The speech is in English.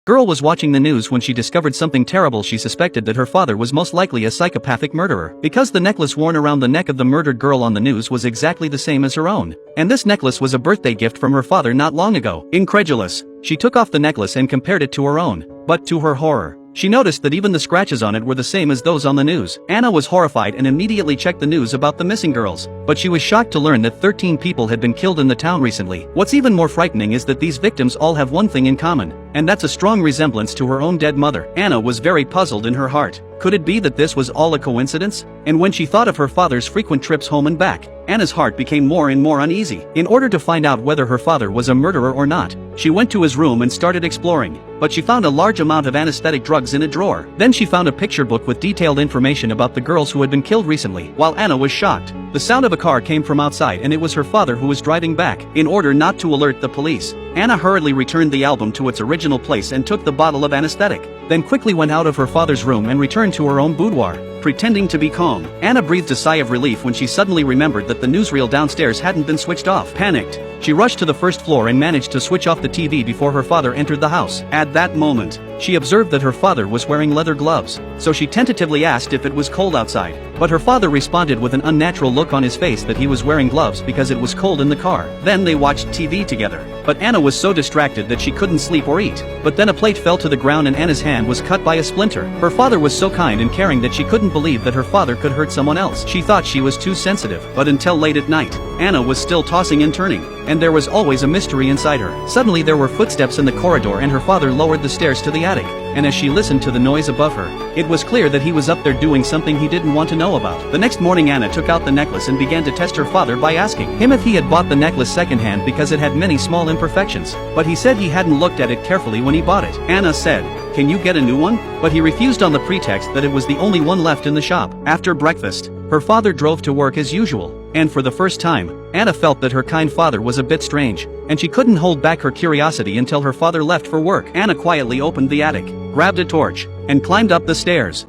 Girl was watching the news when she discovered something terrible. She suspected that her father was most likely a psychopathic murderer, because the necklace worn around the neck of the murdered girl on the news was exactly the same as her own. And this necklace was a birthday gift from her father not long ago. Incredulous, she took off the necklace and compared it to her own. But to her horror, she noticed that even the scratches on it were the same as those on the news. Anna was horrified and immediately checked the news about the missing girls. But she was shocked to learn that 13 people had been killed in the town recently. What's even more frightening is that these victims all have one thing in common, and that's a strong resemblance to her own dead mother. Anna was very puzzled in her heart. Could it be that this was all a coincidence? And when she thought of her father's frequent trips home and back, Anna's heart became more and more uneasy. In order to find out whether her father was a murderer or not, she went to his room and started exploring, but she found a large amount of anesthetic drugs in a drawer. Then she found a picture book with detailed information about the girls who had been killed recently. While Anna was shocked, the sound of a car came from outside and it was her father who was driving back. In order not to alert the police, Anna hurriedly returned the album to its original place and took the bottle of anesthetic, then quickly went out of her father's room and returned to her own boudoir, pretending to be calm. Anna breathed a sigh of relief when she suddenly remembered that the newsreel downstairs hadn't been switched off. Panicked, she rushed to the first floor and managed to switch off the TV before her father entered the house. At that moment, she observed that her father was wearing leather gloves, so she tentatively asked if it was cold outside. But her father responded with an unnatural look on his face that he was wearing gloves because it was cold in the car. Then they watched TV together. But Anna was so distracted that she couldn't sleep or eat. But then a plate fell to the ground and Anna's hand was cut by a splinter. Her father was so kind and caring that she couldn't believe that her father could hurt someone else. She thought she was too sensitive. But until late at night, Anna was still tossing and turning, and there was always a mystery inside her. Suddenly there were footsteps in the corridor and her father lowered the stairs to the attic. And as she listened to the noise above her, it was clear that he was up there doing something he didn't want to know about. The next morning Anna took out the necklace and began to test her father by asking him if he had bought the necklace secondhand because it had many small imperfections. But he said he hadn't looked at it carefully when he bought it. Anna said, "Can you get a new one?" But he refused on the pretext that it was the only one left in the shop. After breakfast, her father drove to work as usual, and for the first time, Anna felt that her kind father was a bit strange, and she couldn't hold back her curiosity until her father left for work. Anna quietly opened the attic, grabbed a torch, and climbed up the stairs.